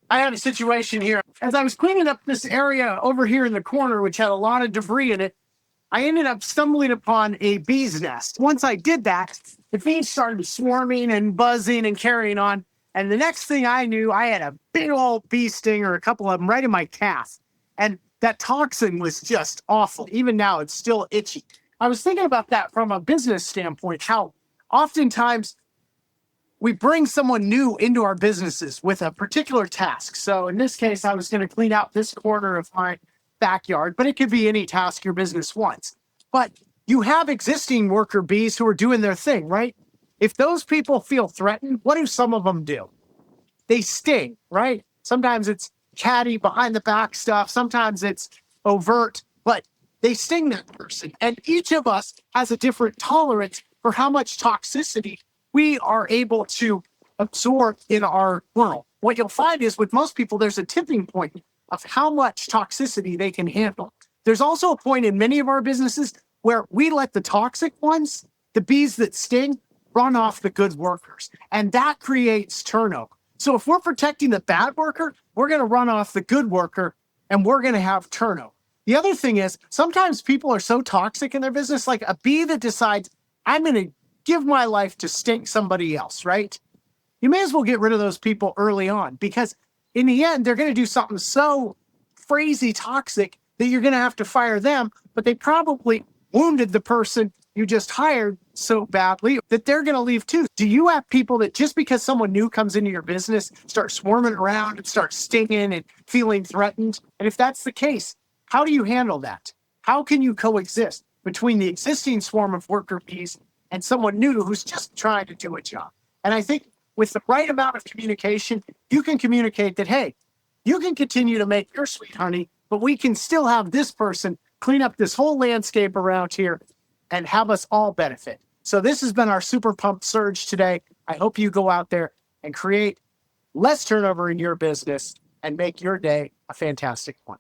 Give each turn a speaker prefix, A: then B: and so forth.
A: I had a situation here. As I was cleaning up this area over here in the corner, which had a lot of debris in it, I ended up stumbling upon a bee's nest. Once I did that, the bees started swarming and buzzing and carrying on. And the next thing I knew, I had a big old bee sting, or a couple of them, right in my calf. And that toxin was just awful. Even now, it's still itchy. I was thinking about that from a business standpoint, how oftentimes we bring someone new into our businesses with a particular task. So in this case, I was going to clean out this corner of my backyard, but it could be any task your business wants. But you have existing worker bees who are doing their thing, right? If those people feel threatened, what do some of them do? They sting, right? Sometimes it's catty behind the back stuff. Sometimes it's overt, but they sting that person. And each of us has a different tolerance for how much toxicity we are able to absorb in our world. What you'll find is with most people, there's a tipping point of how much toxicity they can handle. There's also a point in many of our businesses where we let the toxic ones, the bees that sting, run off the good workers. And that creates turnover. So if we're protecting the bad worker, we're going to run off the good worker and we're going to have turnover. The other thing is sometimes people are so toxic in their business, like a bee that decides, I'm going to give my life to stink somebody else, right? You may as well get rid of those people early on, because in the end, they're going to do something so crazy toxic that you're going to have to fire them, but they probably wounded the person you just hired so badly that they're going to leave too. Do you have people that just because someone new comes into your business, start swarming around and start stinging and feeling threatened? And if that's the case, how do you handle that? How can you coexist between the existing swarm of worker bees and someone new who's just trying to do a job? And I think with the right amount of communication, you can communicate that, hey, you can continue to make your sweet honey, but we can still have this person clean up this whole landscape around here and have us all benefit. So this has been our Super Pump Surge today. I hope you go out there and create less turnover in your business and make your day a fantastic one.